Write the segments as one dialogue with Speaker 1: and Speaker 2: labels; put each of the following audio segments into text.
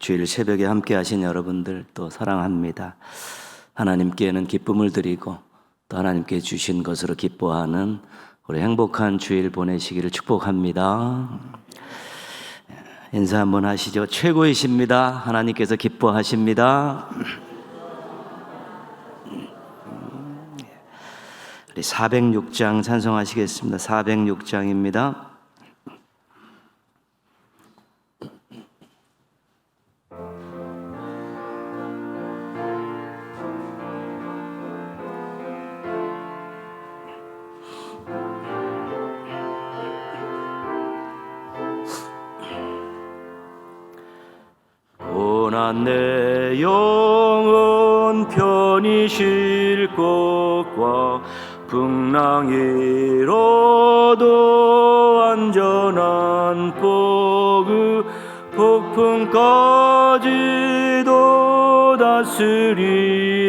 Speaker 1: 주일 새벽에 함께 하신 여러분들 또 사랑합니다. 하나님께는 기쁨을 드리고 또 하나님께 주신 것으로 기뻐하는 우리 행복한 주일 보내시기를 축복합니다. 인사 한번 하시죠. 최고이십니다. 하나님께서 기뻐하십니다. 우리 406장 찬송하시겠습니다. 406장입니다. 고난 내 영혼 편히 쉴 곳과 풍랑 일어도 안전한 포그 폭풍까지도 다스리시는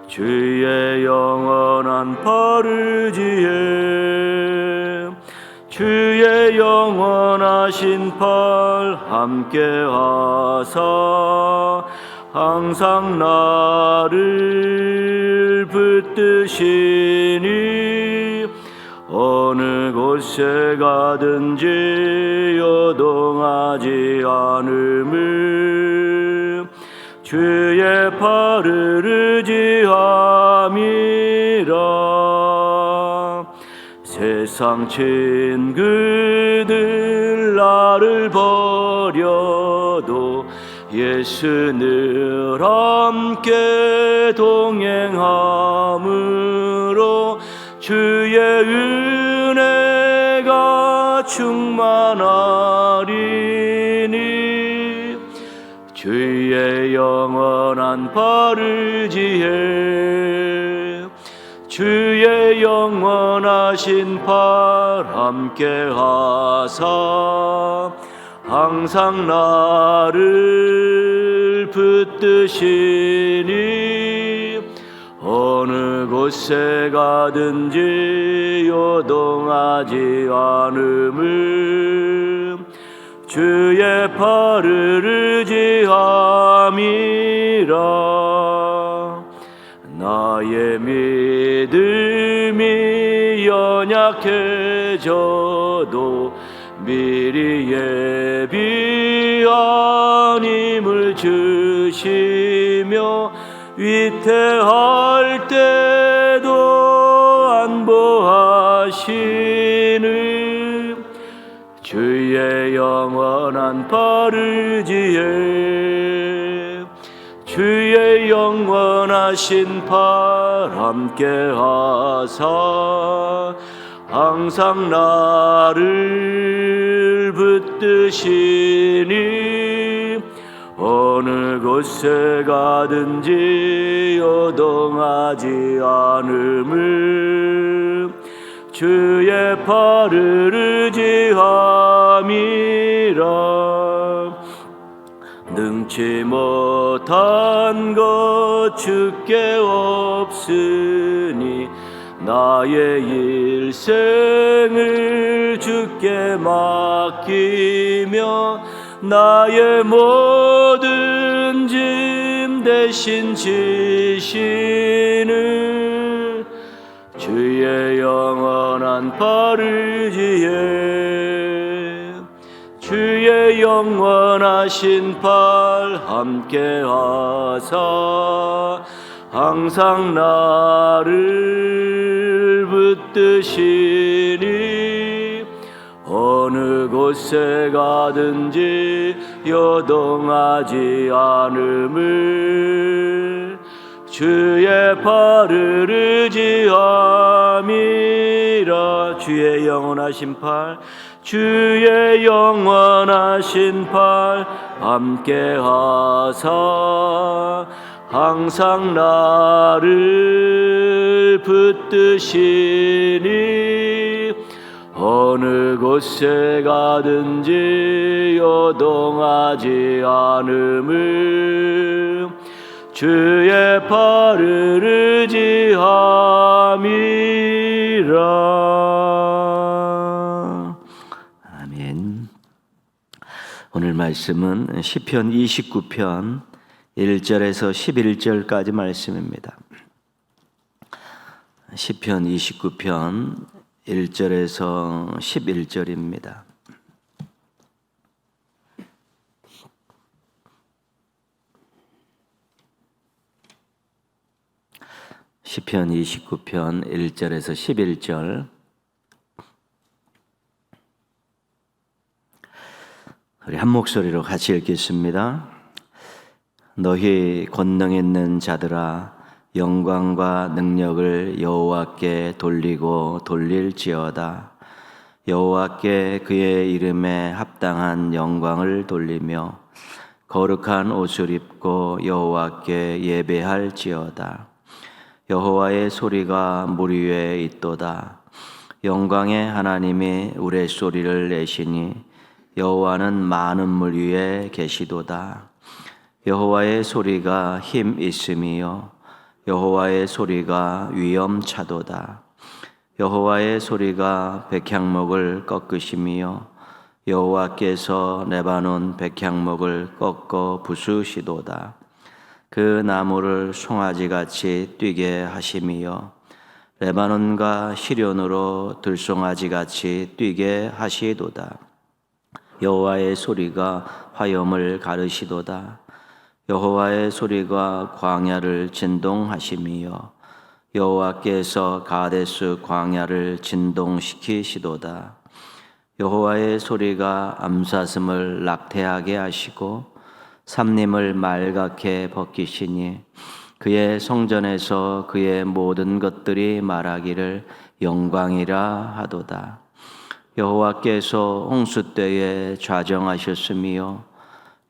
Speaker 1: 주의 영원한 파르지에 주의 영원하신 팔 함께하사 항상 나를 붙드시니 어느 곳에 가든지 요동하지 않음을 주의 팔을 의지함이라. 세상 친구들 나를 버려도 예수 늘 함께 동행함으로 주의 은혜가 충만하리니 주의 영원한 파르지에 주의 영원하신 팔 함께하사 항상 나를 붙드시니 어느 곳에 가든지 요동하지 않음을 주의 팔을 의지함이라. 나의 믿음이 연약해져도 미리 예비한 힘을 주시며 위태할 때도 안보하시는 주의 영원한 파르지에 주의 영원하신 팔 함께하사 항상 나를 붙드시니 어느 곳에 가든지 요동하지 않음을 주의 팔을 의지함이라. 능치 못한 것 주께 없으니 나의 일생을 주께 맡기며 나의 모든 짐 대신 지시는 주의 영원한 파르지에 주의 영원하신 팔 함께하사 항상 나를 붙드시니 어느 곳에 가든지 요동하지 않음을 주의 팔을 의지함이라. 주의 영원하신 팔 주의 영원하신 팔 함께하사 항상 나를 붙드시니 어느 곳에 가든지 요동하지 않음을 주의 팔을 의지함이라. 아멘. 말씀은 시편 29편 1절에서 11절까지 말씀입니다. 시편 29편 1절에서 11절입니다. 시편 29편 1절에서 11절. 우리 한 목소리로 같이 읽겠습니다. 너희 권능 있는 자들아, 영광과 능력을 여호와께 돌리고 돌릴지어다. 여호와께 그의 이름에 합당한 영광을 돌리며 거룩한 옷을 입고 여호와께 예배할지어다. 여호와의 소리가 물 위에 있도다. 영광의 하나님이 우레소리를 내시니 여호와는 많은 물 위에 계시도다. 여호와의 소리가 힘 있음이요 여호와의 소리가 위엄차도다. 여호와의 소리가 백향목을 꺾으심이요 여호와께서 레바논 백향목을 꺾어 부수시도다. 그 나무를 송아지같이 뛰게 하심이요 레바논과 시련으로 들송아지같이 뛰게 하시도다. 여호와의 소리가 화염을 가르시도다. 여호와의 소리가 광야를 진동하심이요 여호와께서 가데스 광야를 진동시키시도다. 여호와의 소리가 암사슴을 낙태하게 하시고 삼림을 말갛게 벗기시니 그의 성전에서 그의 모든 것들이 말하기를 영광이라 하도다. 여호와께서 홍수 때에 좌정하셨으며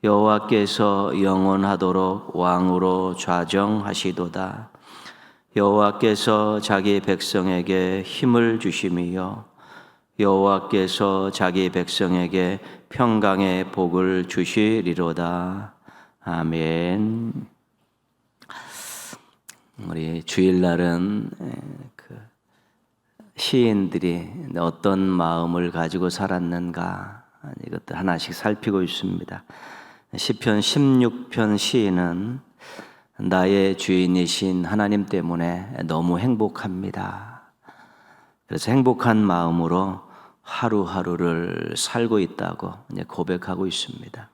Speaker 1: 여호와께서 영원하도록 왕으로 좌정하시도다. 여호와께서 자기 백성에게 힘을 주심이요 여호와께서 자기 백성에게 평강의 복을 주시리로다. 아멘. 우리 주일날은 시인들이 어떤 마음을 가지고 살았는가 이것도 하나씩 살피고 있습니다. 시편 16편 시인은 나의 주인이신 하나님 때문에 너무 행복합니다. 그래서 행복한 마음으로 하루하루를 살고 있다고 고백하고 있습니다.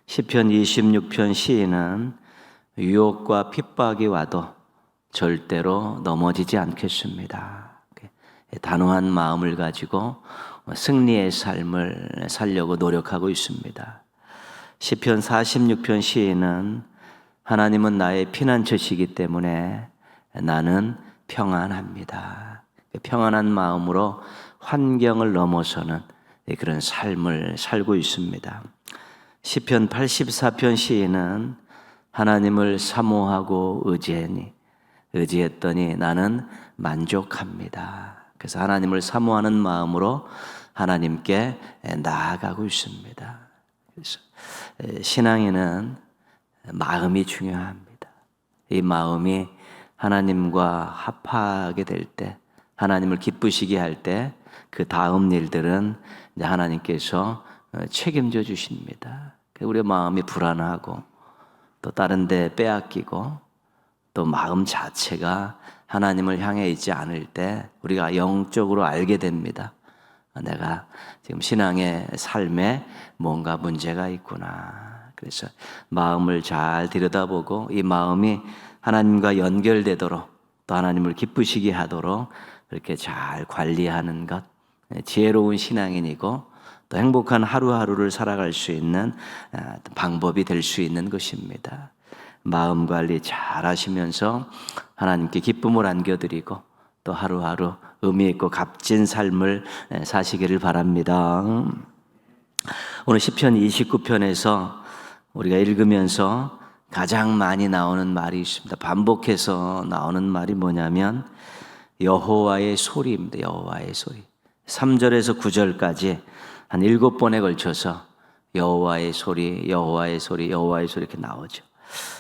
Speaker 1: 시편 26편 시인은 유혹과 핍박이 와도 절대로 넘어지지 않겠습니다. 단호한 마음을 가지고 승리의 삶을 살려고 노력하고 있습니다. 시편 46편 시인은 하나님은 나의 피난처시기 때문에 나는 평안합니다. 평안한 마음으로 환경을 넘어서는 그런 삶을 살고 있습니다. 시편 84편 시인은 하나님을 사모하고 의지했더니 나는 만족합니다. 그래서 하나님을 사모하는 마음으로 하나님께 나아가고 있습니다. 그래서 신앙에는 마음이 중요합니다. 이 마음이 하나님과 합하게 될 때, 하나님을 기쁘시게 할 때 그 다음 일들은 이제 하나님께서 책임져 주십니다. 우리의 마음이 불안하고 또 다른 데 빼앗기고 또 마음 자체가 하나님을 향해 있지 않을 때 우리가 영적으로 알게 됩니다. 내가 지금 신앙의 삶에 뭔가 문제가 있구나. 그래서 마음을 잘 들여다보고 이 마음이 하나님과 연결되도록 또 하나님을 기쁘시게 하도록 그렇게 잘 관리하는 것, 지혜로운 신앙인이고 또 행복한 하루하루를 살아갈 수 있는 방법이 될 수 있는 것입니다. 마음 관리 잘 하시면서 하나님께 기쁨을 안겨드리고 또 하루하루 의미 있고 값진 삶을 사시기를 바랍니다. 오늘 시편 29편에서 우리가 읽으면서 가장 많이 나오는 말이 있습니다. 반복해서 나오는 말이 뭐냐면 여호와의 소리입니다. 여호와의 소리. 3절에서 9절까지 한 7번에 걸쳐서 여호와의 소리, 여호와의 소리, 여호와의 소리 이렇게 나오죠.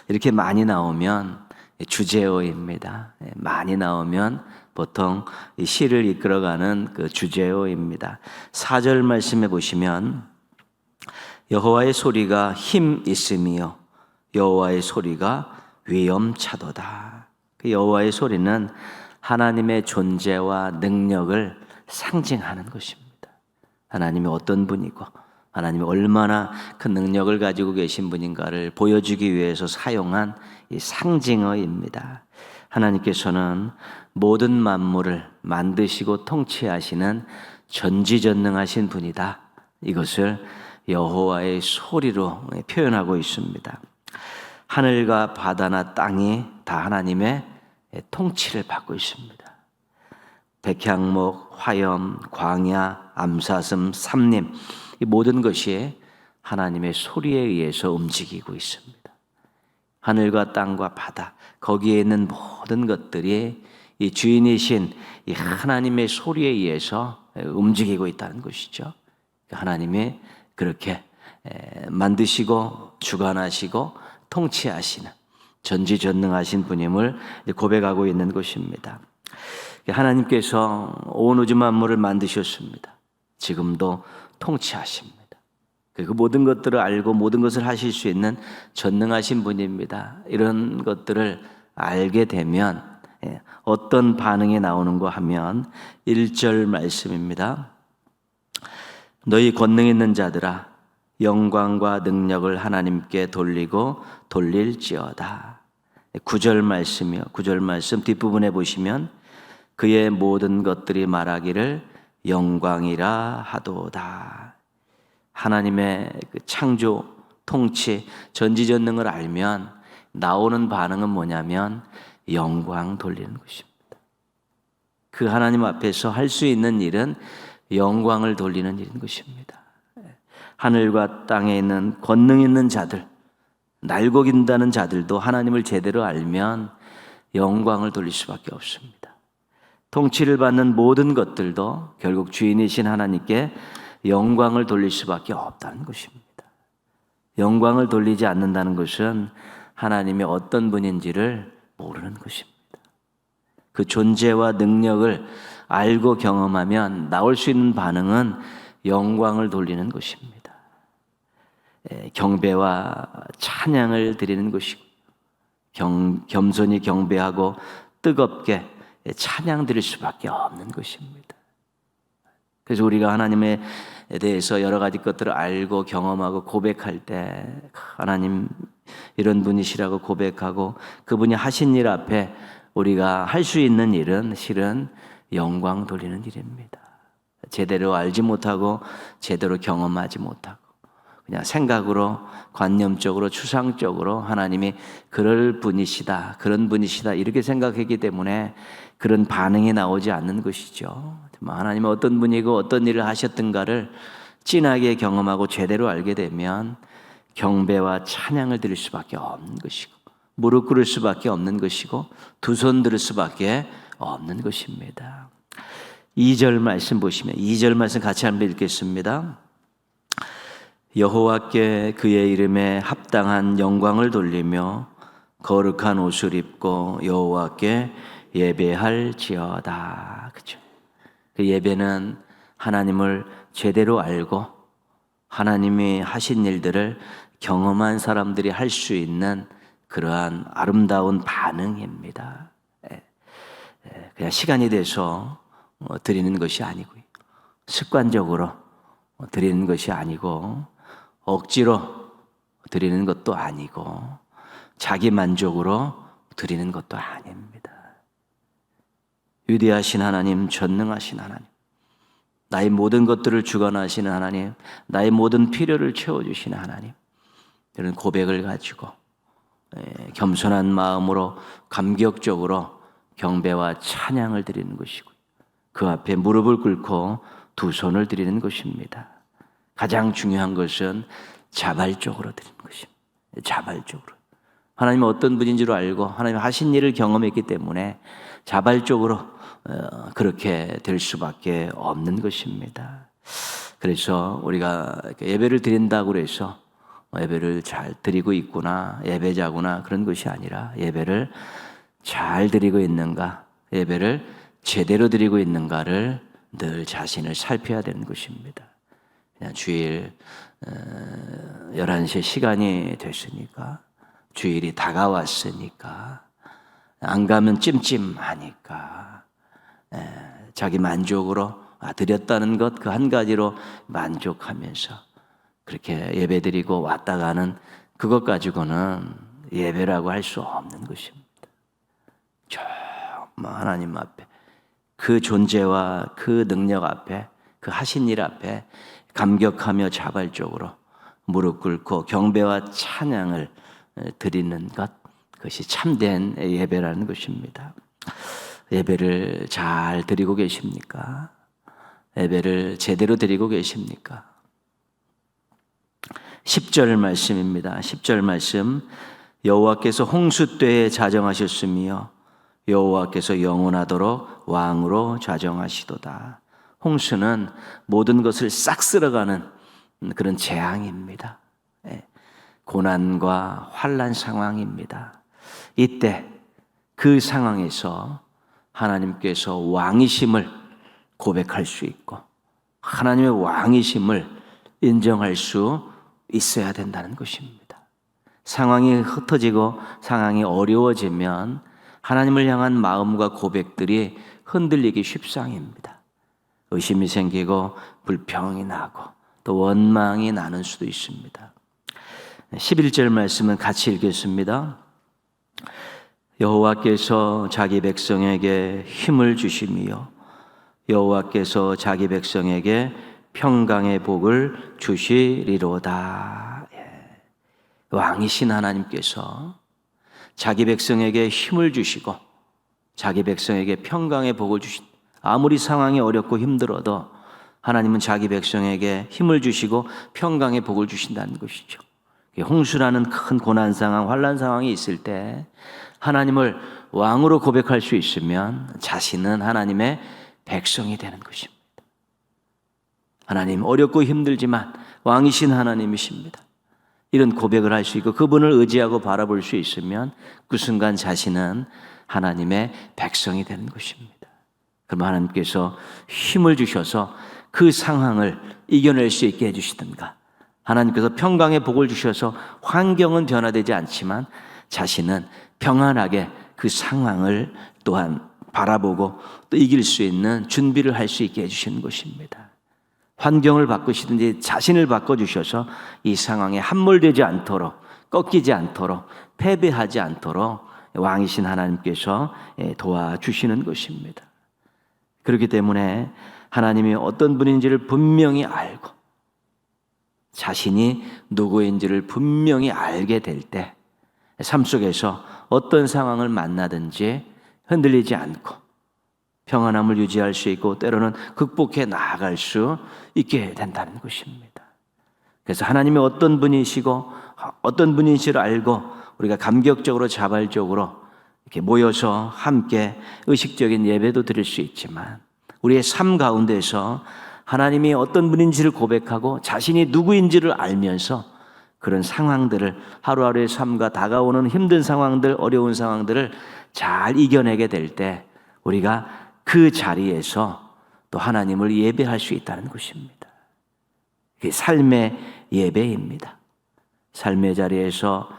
Speaker 1: 이렇게 많이 나오면 주제어입니다. 많이 나오면 보통 이 시를 이끌어가는 그 주제어입니다. 4절 말씀해 보시면 여호와의 소리가 힘 있음이요 여호와의 소리가 위엄차도다. 그 여호와의 소리는 하나님의 존재와 능력을 상징하는 것입니다. 하나님이 어떤 분이고 하나님이 얼마나 큰 능력을 가지고 계신 분인가를 보여주기 위해서 사용한 이 상징어입니다. 하나님께서는 모든 만물을 만드시고 통치하시는 전지전능하신 분이다. 이것을 여호와의 소리로 표현하고 있습니다. 하늘과 바다나 땅이 다 하나님의 통치를 받고 있습니다. 백향목, 화염, 광야, 암사슴, 삼림 이 모든 것이 하나님의 소리에 의해서 움직이고 있습니다. 하늘과 땅과 바다 거기에 있는 모든 것들이 이 주인이신 이 하나님의 소리에 의해서 움직이고 있다는 것이죠. 하나님이 그렇게 만드시고 주관하시고 통치하시는 전지전능하신 분임을 고백하고 있는 것입니다. 하나님께서 온 우주 만물을 만드셨습니다. 지금도 통치하십니다. 그리고 모든 것들을 알고 모든 것을 하실 수 있는 전능하신 분입니다. 이런 것들을 알게 되면 어떤 반응이 나오는가 하면 1절 말씀입니다. 너희 권능 있는 자들아 영광과 능력을 하나님께 돌리고 돌릴지어다. 9절 말씀이요. 9절 말씀 뒷부분에 보시면 그의 모든 것들이 말하기를 영광이라 하도다. 하나님의 그 창조, 통치, 전지전능을 알면 나오는 반응은 뭐냐면 영광 돌리는 것입니다. 그 하나님 앞에서 할 수 있는 일은 영광을 돌리는 일인 것입니다. 하늘과 땅에 있는 권능 있는 자들, 날고 긴다는 자들도 하나님을 제대로 알면 영광을 돌릴 수밖에 없습니다. 통치를 받는 모든 것들도 결국 주인이신 하나님께 영광을 돌릴 수밖에 없다는 것입니다. 영광을 돌리지 않는다는 것은 하나님이 어떤 분인지를 모르는 것입니다. 그 존재와 능력을 알고 경험하면 나올 수 있는 반응은 영광을 돌리는 것입니다. 경배와 찬양을 드리는 것이고 겸손히 경배하고 뜨겁게 찬양 드릴 수밖에 없는 것입니다. 그래서 우리가 하나님에 대해서 여러 가지 것들을 알고 경험하고 고백할 때 하나님 이런 분이시라고 고백하고 그분이 하신 일 앞에 우리가 할 수 있는 일은 실은 영광 돌리는 일입니다. 제대로 알지 못하고 제대로 경험하지 못하고 그냥 생각으로 관념적으로 추상적으로 하나님이 그럴 분이시다 그런 분이시다 이렇게 생각했기 때문에 그런 반응이 나오지 않는 것이죠. 하나님은 어떤 분이고 어떤 일을 하셨던가를 진하게 경험하고 제대로 알게 되면 경배와 찬양을 드릴 수밖에 없는 것이고 무릎 꿇을 수밖에 없는 것이고 두 손 들을 수밖에 없는 것입니다. 2절 말씀 보시면 2절 말씀 같이 한번 읽겠습니다. 여호와께 그의 이름에 합당한 영광을 돌리며 거룩한 옷을 입고 여호와께 예배할지어다. 그렇죠? 그 예배는 하나님을 제대로 알고 하나님이 하신 일들을 경험한 사람들이 할 수 있는 그러한 아름다운 반응입니다. 그냥 시간이 돼서 드리는 것이 아니고요. 습관적으로 드리는 것이 아니고 억지로 드리는 것도 아니고 자기 만족으로 드리는 것도 아닙니다. 위대하신 하나님, 전능하신 하나님, 나의 모든 것들을 주관하시는 하나님, 나의 모든 필요를 채워주시는 하나님, 이런 고백을 가지고 겸손한 마음으로 감격적으로 경배와 찬양을 드리는 것이고 그 앞에 무릎을 꿇고 두 손을 드리는 것입니다. 가장 중요한 것은 자발적으로 드리는 것입니다. 자발적으로. 하나님은 어떤 분인지를 알고 하나님 하신 일을 경험했기 때문에 자발적으로 그렇게 될 수밖에 없는 것입니다. 그래서 우리가 예배를 드린다고 해서 예배를 잘 드리고 있구나, 예배자구나 그런 것이 아니라 예배를 잘 드리고 있는가, 예배를 제대로 드리고 있는가를 늘 자신을 살펴야 되는 것입니다. 그냥 주일 11시 시간이 됐으니까, 주일이 다가왔으니까, 안 가면 찜찜하니까, 자기 만족으로 드렸다는 것 그 한 가지로 만족하면서 그렇게 예배드리고 왔다 가는 그것 가지고는 예배라고 할 수 없는 것입니다. 정말 하나님 앞에 그 존재와 그 능력 앞에 그 하신 일 앞에 감격하며 자발적으로 무릎 꿇고 경배와 찬양을 드리는 것, 그것이 참된 예배라는 것입니다. 예배를 잘 드리고 계십니까? 예배를 제대로 드리고 계십니까? 10절 말씀입니다. 10절 말씀, 여호와께서 홍수때에 자정하셨으며 여호와께서 영원하도록 왕으로 좌정하시도다. 홍수는 모든 것을 싹 쓸어가는 그런 재앙입니다. 고난과 환난 상황입니다. 이때 그 상황에서 하나님께서 왕이심을 고백할 수 있고 하나님의 왕이심을 인정할 수 있어야 된다는 것입니다. 상황이 흩어지고 상황이 어려워지면 하나님을 향한 마음과 고백들이 흔들리기 쉽상입니다. 의심이 생기고 불평이 나고 또 원망이 나는 수도 있습니다. 11절 말씀은 같이 읽겠습니다. 여호와께서 자기 백성에게 힘을 주시며 여호와께서 자기 백성에게 평강의 복을 주시리로다. 왕이신 하나님께서 자기 백성에게 힘을 주시고 자기 백성에게 평강의 복을 주신, 아무리 상황이 어렵고 힘들어도 하나님은 자기 백성에게 힘을 주시고 평강의 복을 주신다는 것이죠. 홍수라는 큰 고난 상황, 환난 상황이 있을 때 하나님을 왕으로 고백할 수 있으면 자신은 하나님의 백성이 되는 것입니다. 하나님, 어렵고 힘들지만 왕이신 하나님이십니다. 이런 고백을 할 수 있고 그분을 의지하고 바라볼 수 있으면 그 순간 자신은 하나님의 백성이 되는 것입니다. 그럼 하나님께서 힘을 주셔서 그 상황을 이겨낼 수 있게 해주시든가, 하나님께서 평강의 복을 주셔서 환경은 변화되지 않지만 자신은 평안하게 그 상황을 또한 바라보고 또 이길 수 있는 준비를 할 수 있게 해주시는 것입니다. 환경을 바꾸시든지 자신을 바꿔주셔서 이 상황에 함몰되지 않도록, 꺾이지 않도록, 패배하지 않도록 왕이신 하나님께서 도와주시는 것입니다. 그렇기 때문에 하나님이 어떤 분인지를 분명히 알고 자신이 누구인지를 분명히 알게 될 때 삶 속에서 어떤 상황을 만나든지 흔들리지 않고 평안함을 유지할 수 있고 때로는 극복해 나아갈 수 있게 된다는 것입니다. 그래서 하나님이 어떤 분이시고 어떤 분인지를 알고 우리가 감격적으로 자발적으로 이렇게 모여서 함께 의식적인 예배도 드릴 수 있지만 우리의 삶 가운데서 하나님이 어떤 분인지를 고백하고 자신이 누구인지를 알면서 그런 상황들을, 하루하루의 삶과 다가오는 힘든 상황들, 어려운 상황들을 잘 이겨내게 될 때 우리가 그 자리에서 또 하나님을 예배할 수 있다는 것입니다. 그게 삶의 예배입니다. 삶의 자리에서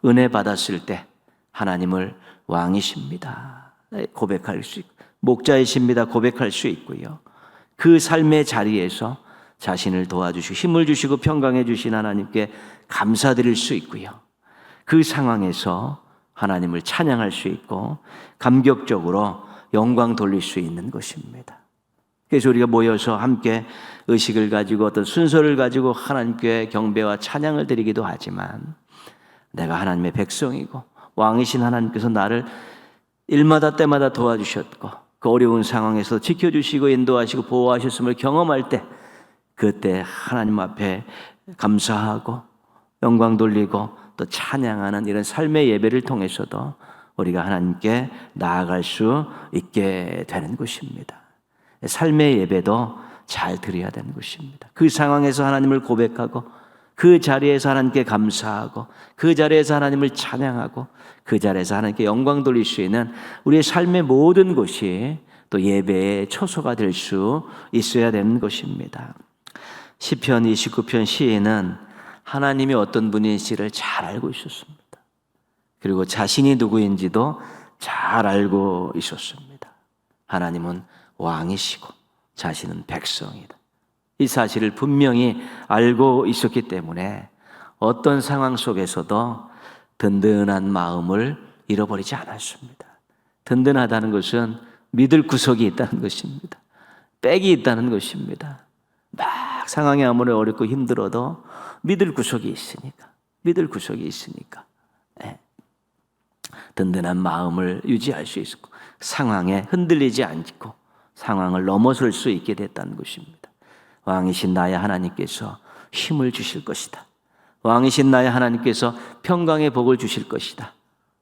Speaker 1: 은혜 받았을 때 하나님을 왕이십니다 고백할 수 있고, 목자이십니다 고백할 수 있고요. 그 삶의 자리에서 자신을 도와주시고 힘을 주시고 평강해 주신 하나님께 감사드릴 수 있고요. 그 상황에서 하나님을 찬양할 수 있고 감격적으로 영광 돌릴 수 있는 것입니다. 그래서 우리가 모여서 함께 의식을 가지고 어떤 순서를 가지고 하나님께 경배와 찬양을 드리기도 하지만 내가 하나님의 백성이고 왕이신 하나님께서 나를 일마다 때마다 도와주셨고 그 어려운 상황에서 지켜주시고 인도하시고 보호하셨음을 경험할 때 그때 하나님 앞에 감사하고 영광 돌리고 또 찬양하는 이런 삶의 예배를 통해서도 우리가 하나님께 나아갈 수 있게 되는 것입니다. 삶의 예배도 잘 드려야 되는 것입니다. 그 상황에서 하나님을 고백하고 그 자리에서 하나님께 감사하고 그 자리에서 하나님을 찬양하고 그 자리에서 하나님께 영광 돌릴 수 있는 우리의 삶의 모든 것이 또 예배의 초소가 될 수 있어야 되는 것입니다. 시편 29편 시인은 하나님이 어떤 분인지를 잘 알고 있었습니다. 그리고 자신이 누구인지도 잘 알고 있었습니다. 하나님은 왕이시고 자신은 백성이다. 이 사실을 분명히 알고 있었기 때문에 어떤 상황 속에서도 든든한 마음을 잃어버리지 않았습니다. 든든하다는 것은 믿을 구석이 있다는 것입니다. 백이 있다는 것입니다. 막 상황이 아무리 어렵고 힘들어도 믿을 구석이 있으니까, 든든한 마음을 유지할 수 있고 상황에 흔들리지 않고 상황을 넘어설 수 있게 됐다는 것입니다. 왕이신 나의 하나님께서 힘을 주실 것이다. 왕이신 나의 하나님께서 평강의 복을 주실 것이다.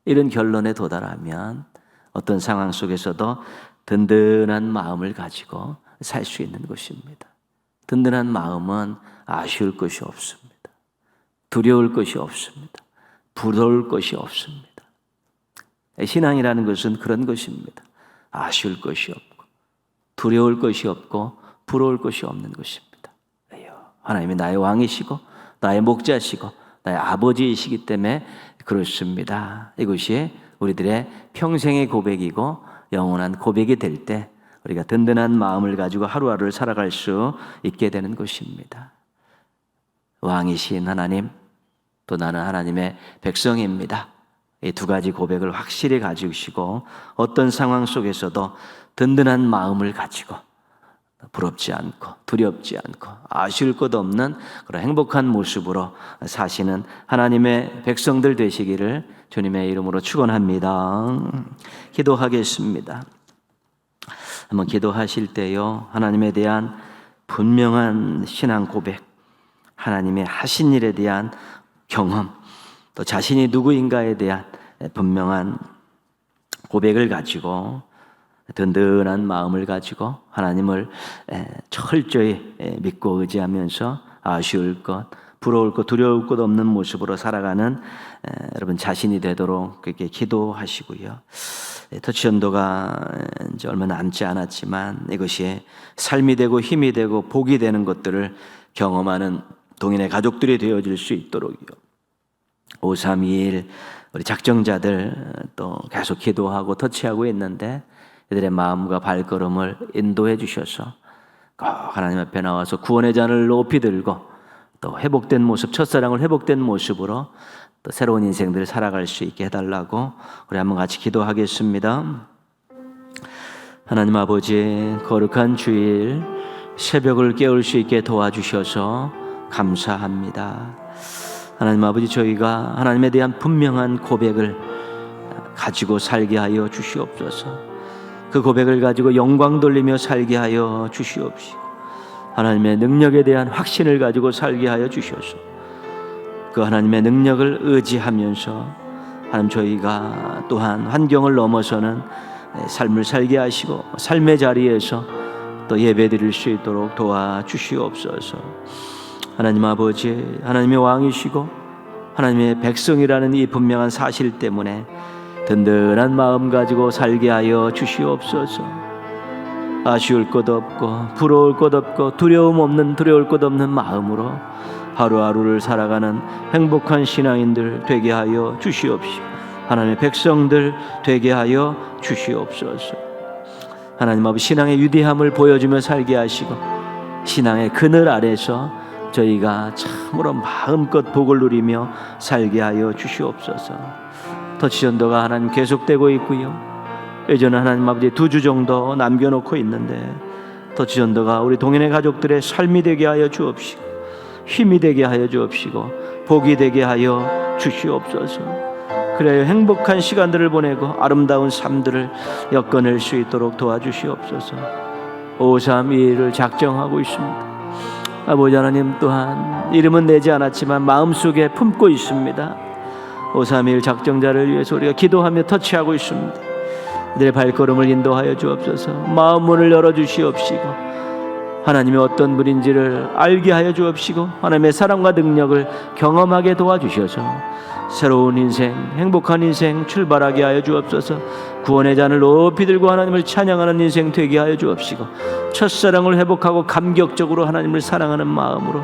Speaker 1: 이런 결론에 도달하면 어떤 상황 속에서도 든든한 마음을 가지고 살 수 있는 것입니다. 든든한 마음은 아쉬울 것이 없습니다. 두려울 것이 없습니다. 부러울 것이 없습니다. 신앙이라는 것은 그런 것입니다. 아쉬울 것이 없고 두려울 것이 없고 부러울 것이 없는 것입니다. 하나님이 나의 왕이시고 나의 목자시고 나의 아버지이시기 때문에 그렇습니다. 이것이 우리들의 평생의 고백이고 영원한 고백이 될 때 우리가 든든한 마음을 가지고 하루하루를 살아갈 수 있게 되는 것입니다. 왕이신 하나님, 또 나는 하나님의 백성입니다. 이 두 가지 고백을 확실히 가지시고 어떤 상황 속에서도 든든한 마음을 가지고 부럽지 않고 두렵지 않고 아쉬울 것 없는 그런 행복한 모습으로 사시는 하나님의 백성들 되시기를 주님의 이름으로 축원합니다. 기도하겠습니다. 한번 기도하실 때요, 하나님에 대한 분명한 신앙 고백, 하나님의 하신 일에 대한 경험, 또 자신이 누구인가에 대한 분명한 고백을 가지고 든든한 마음을 가지고 하나님을 철저히 믿고 의지하면서 아쉬울 것, 부러울 것, 두려울 것 없는 모습으로 살아가는 여러분 자신이 되도록 그렇게 기도하시고요. 터치전도가 이제 얼마 남지 않았지만 이것이 삶이 되고 힘이 되고 복이 되는 것들을 경험하는 동인의 가족들이 되어질 수 있도록요. 531 우리 작정자들 또 계속 기도하고 터치하고 있는데 이들의 마음과 발걸음을 인도해 주셔서 하나님 앞에 나와서 구원의 잔을 높이 들고 또 회복된 모습, 첫사랑을 회복된 모습으로 또 새로운 인생들을 살아갈 수 있게 해달라고 우리 한번 같이 기도하겠습니다. 하나님 아버지, 거룩한 주일 새벽을 깨울 수 있게 도와주셔서 감사합니다. 하나님 아버지, 저희가 하나님에 대한 분명한 고백을 가지고 살게 하여 주시옵소서. 그 고백을 가지고 영광 돌리며 살게 하여 주시옵시고, 하나님의 능력에 대한 확신을 가지고 살게 하여 주셔서 그 하나님의 능력을 의지하면서 하나님 저희가 또한 환경을 넘어서는 삶을 살게 하시고 삶의 자리에서 또 예배드릴 수 있도록 도와주시옵소서. 하나님 아버지, 하나님의 왕이시고 하나님의 백성이라는 이 분명한 사실 때문에 든든한 마음 가지고 살게 하여 주시옵소서. 아쉬울 것 없고 부러울 것 없고 두려울 것 없는 마음으로 하루하루를 살아가는 행복한 신앙인들 되게 하여 주시옵시고 하나님의 백성들 되게 하여 주시옵소서. 하나님 아버지, 신앙의 위대함을 보여주며 살게 하시고 신앙의 그늘 아래서 저희가 참으로 마음껏 복을 누리며 살게 하여 주시옵소서. 터치전도가 하나님 계속되고 있고요. 예전에 하나님 아버지 2주 정도 남겨놓고 있는데 터치전도가 우리 동인의 가족들의 삶이 되게 하여 주옵시고 힘이 되게 하여 주옵시고 복이 되게 하여 주시옵소서. 그래야 행복한 시간들을 보내고 아름다운 삶들을 엮어낼 수 있도록 도와주시옵소서. 531을 작정하고 있습니다. 아버지 하나님, 또한 이름은 내지 않았지만 마음속에 품고 있습니다. 531 작정자를 위해서 우리가 기도하며 터치하고 있습니다. 이들의 발걸음을 인도하여 주옵소서. 마음 문을 열어주시옵시고 하나님이 어떤 분인지를 알게 하여 주옵시고 하나님의 사랑과 능력을 경험하게 도와주셔서 새로운 인생, 행복한 인생 출발하게 하여 주옵소서. 구원의 잔을 높이 들고 하나님을 찬양하는 인생 되게 하여 주옵시고 첫사랑을 회복하고 감격적으로 하나님을 사랑하는 마음으로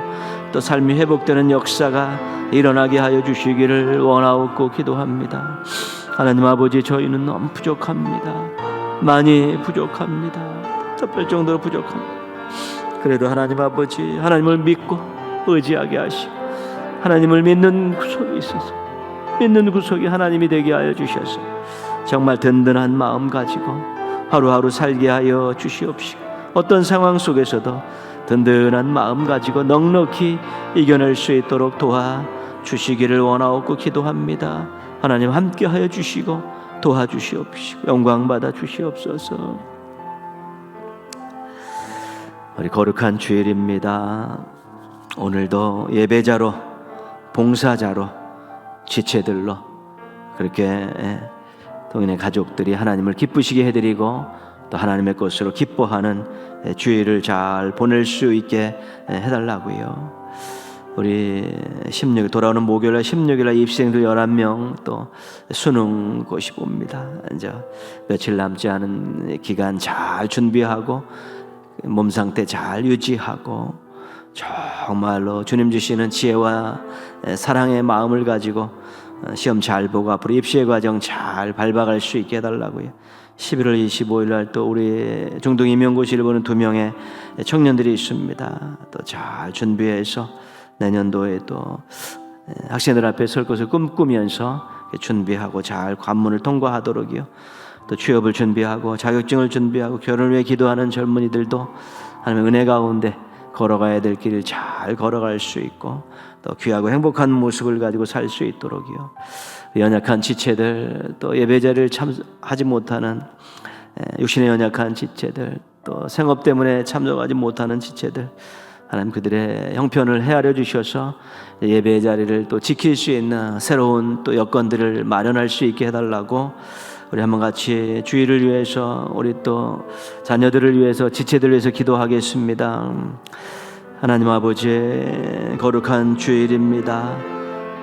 Speaker 1: 또 삶이 회복되는 역사가 일어나게 하여 주시기를 원하옵고 기도합니다. 하나님 아버지, 저희는 너무 부족합니다. 많이 부족합니다. 답할 정도로 부족합니다. 그래도 하나님 아버지, 하나님을 믿고 의지하게 하시고 하나님을 믿는 구속이 있어서 믿는 구속이 하나님이 되게 하여 주셔서 정말 든든한 마음 가지고 하루하루 살게 하여 주시옵시고 어떤 상황 속에서도 든든한 마음 가지고 넉넉히 이겨낼 수 있도록 도와주시기를 원하옵고 기도합니다. 하나님 함께 하여 주시고 도와주시옵시고 영광 받아 주시옵소서. 우리 거룩한 주일입니다. 오늘도 예배자로, 봉사자로, 지체들로 그렇게 동인의 가족들이 하나님을 기쁘시게 해드리고 또 하나님의 것으로 기뻐하는 주일을 잘 보낼 수 있게 해달라고요. 우리 16일 돌아오는 목요일날 16일날 입생들 11명 또 수능 고시 봅니다. 이제 며칠 남지 않은 기간 잘 준비하고 몸 상태 잘 유지하고 정말로 주님 주시는 지혜와 사랑의 마음을 가지고 시험 잘 보고 앞으로 입시의 과정 잘 밟아갈 수 있게 해달라고요. 11월 25일 날 또 우리 중동 임용고시를 보는 2명의 청년들이 있습니다. 또 잘 준비해서 내년도에 또 학생들 앞에 설 것을 꿈꾸면서 준비하고 잘 관문을 통과하도록요. 또 취업을 준비하고 자격증을 준비하고 결혼을 위해 기도하는 젊은이들도 하나님의 은혜 가운데 걸어가야 될 길을 잘 걸어갈 수 있고 또 귀하고 행복한 모습을 가지고 살 수 있도록요. 연약한 지체들 또 예배자를 참하지 못하는 육신의 연약한 지체들 또 생업 때문에 참석하지 못하는 지체들 하나님 그들의 형편을 헤아려 주셔서 예배의 자리를 또 지킬 수 있는 새로운 또 여건들을 마련할 수 있게 해달라고 우리 한번 같이 주일을 위해서 우리 또 자녀들을 위해서 지체들을 위해서 기도하겠습니다. 하나님 아버지 거룩한 주일입니다.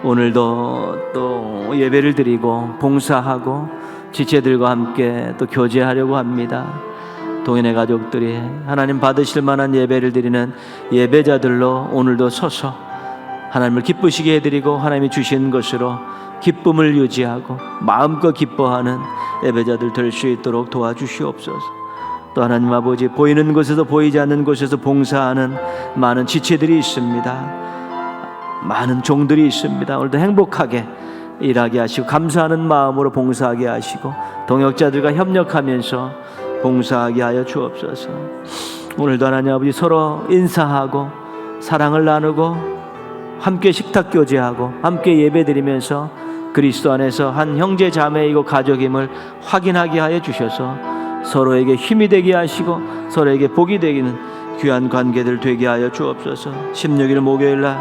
Speaker 1: 오늘도 또 예배를 드리고 봉사하고 지체들과 함께 또 교제하려고 합니다. 동인의 가족들이 하나님 받으실 만한 예배를 드리는 예배자들로 오늘도 서서 하나님을 기쁘시게 해드리고 하나님이 주신 것으로 기쁨을 유지하고 마음껏 기뻐하는 예배자들 될 수 있도록 도와주시옵소서. 또 하나님 아버지 보이는 곳에서 보이지 않는 곳에서 봉사하는 많은 지체들이 있습니다. 많은 종들이 있습니다. 오늘도 행복하게 일하게 하시고 감사하는 마음으로 봉사하게 하시고 동역자들과 협력하면서 봉사하게 하여 주옵소서. 오늘도 하나님 아버지 서로 인사하고 사랑을 나누고 함께 식탁 교제하고 함께 예배드리면서 그리스도 안에서 한 형제 자매이고 가족임을 확인하게 하여 주셔서 서로에게 힘이 되게 하시고 서로에게 복이 되기는 귀한 관계들 되게 하여 주옵소서. 16일 목요일날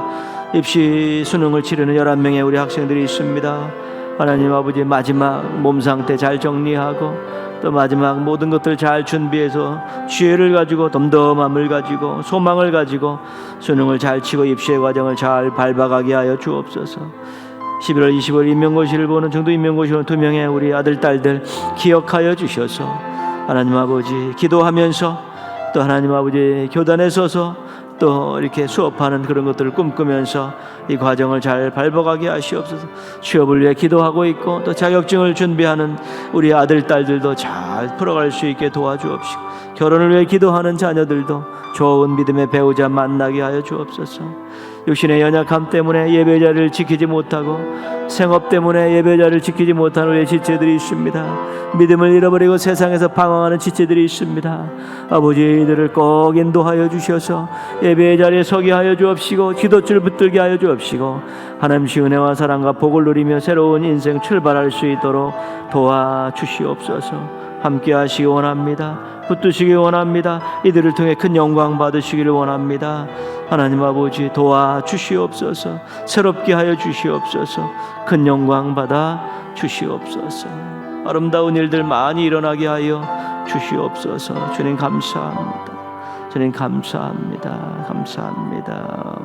Speaker 1: 입시 수능을 치르는 11명의 우리 학생들이 있습니다. 하나님 아버지 마지막 몸 상태 잘 정리하고 또 마지막 모든 것들 잘 준비해서 지혜를 가지고 덤덤함을 가지고 소망을 가지고 수능을 잘 치고 입시의 과정을 잘 밟아가게 하여 주옵소서. 11월 25일 임용고시를 보는 중도 임용고시를 보는 2명의 우리 아들 딸들 기억하여 주셔서 하나님 아버지 기도하면서 또 하나님 아버지 교단에 서서 또 이렇게 수업하는 그런 것들을 꿈꾸면서 이 과정을 잘 밟아가게 하시옵소서. 취업을 위해 기도하고 있고 또 자격증을 준비하는 우리 아들 딸들도 잘 풀어갈 수 있게 도와주옵시고 결혼을 위해 기도하는 자녀들도 좋은 믿음의 배우자 만나게 하여 주옵소서. 육신의 연약함 때문에 예배자를 지키지 못하고 생업 때문에 예배자를 지키지 못하는 우리 지체들이 있습니다. 믿음을 잃어버리고 세상에서 방황하는 지체들이 있습니다. 아버지 이들을 꼭 인도하여 주셔서 예배의 자리에 서게 하여 주옵시고 기도줄 붙들게 하여 주옵시고 하나님의 은혜와 사랑과 복을 누리며 새로운 인생 출발할 수 있도록 도와주시옵소서. 함께 하시기 원합니다. 붙드시기 원합니다. 이들을 통해 큰 영광 받으시기를 원합니다. 하나님 아버지 도와주시옵소서. 새롭게 하여 주시옵소서. 큰 영광 받아 주시옵소서. 아름다운 일들 많이 일어나게 하여 주시옵소서. 주님 감사합니다. 주님 감사합니다. 감사합니다.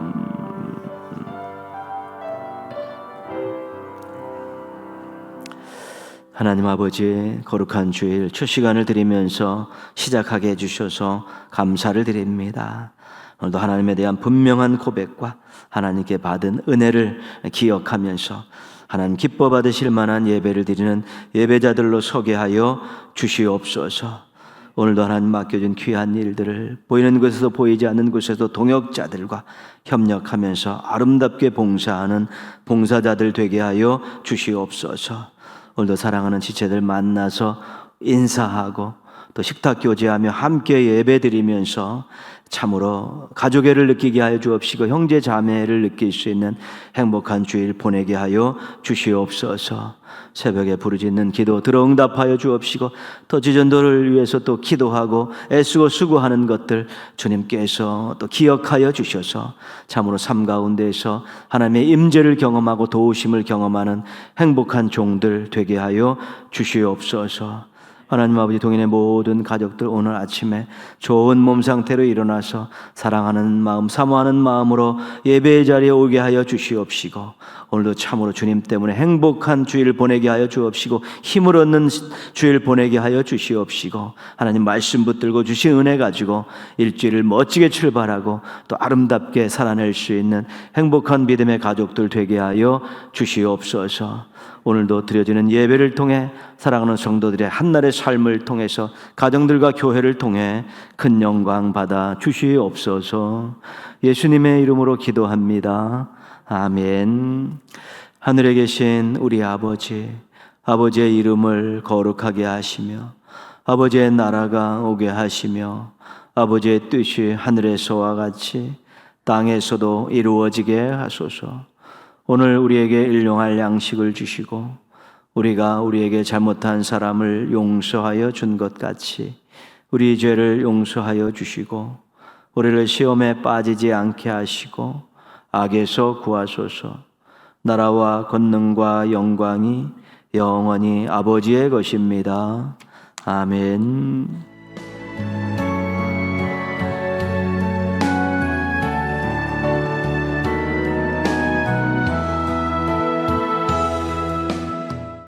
Speaker 1: 하나님 아버지, 거룩한 주일 첫 시간을 드리면서 시작하게 해주셔서 감사를 드립니다. 오늘도 하나님에 대한 분명한 고백과 하나님께 받은 은혜를 기억하면서 하나님 기뻐 받으실 만한 예배를 드리는 예배자들로 서게 하여 주시옵소서. 오늘도 하나님 맡겨준 귀한 일들을 보이는 곳에서 보이지 않는 곳에서 동역자들과 협력하면서 아름답게 봉사하는 봉사자들 되게 하여 주시옵소서. 오늘도 사랑하는 지체들 만나서 인사하고 또 식탁 교제하며 함께 예배드리면서 참으로 가족애를 느끼게 하여 주옵시고 형제 자매를 느낄 수 있는 행복한 주일 보내게 하여 주시옵소서. 새벽에 부르짖는 기도 들어응답하여 주옵시고 또 지전도를 위해서 또 기도하고 애쓰고 수고하는 것들 주님께서 또 기억하여 주셔서 참으로 삶 가운데에서 하나님의 임재를 경험하고 도우심을 경험하는 행복한 종들 되게 하여 주시옵소서. 하나님 아버지, 동인의 모든 가족들 오늘 아침에 좋은 몸 상태로 일어나서 사랑하는 마음, 사모하는 마음으로 예배의 자리에 오게 하여 주시옵시고 오늘도 참으로 주님 때문에 행복한 주일 보내게 하여 주옵시고 힘을 얻는 주일 보내게 하여 주시옵시고 하나님 말씀 붙들고 주신 은혜 가지고 일주일을 멋지게 출발하고 또 아름답게 살아낼 수 있는 행복한 믿음의 가족들 되게 하여 주시옵소서. 오늘도 드려지는 예배를 통해 사랑하는 성도들의 한날의 삶을 통해서 가정들과 교회를 통해 큰 영광 받아 주시옵소서. 예수님의 이름으로 기도합니다. 아멘. 하늘에 계신 우리 아버지, 아버지의 이름을 거룩하게 하시며 아버지의 나라가 오게 하시며 아버지의 뜻이 하늘에서와 같이 땅에서도 이루어지게 하소서. 오늘 우리에게 일용할 양식을 주시고 우리가 우리에게 잘못한 사람을 용서하여 준 것 같이 우리 죄를 용서하여 주시고 우리를 시험에 빠지지 않게 하시고 악에서 구하소서. 나라와 권능과 영광이 영원히 아버지의 것입니다. 아멘.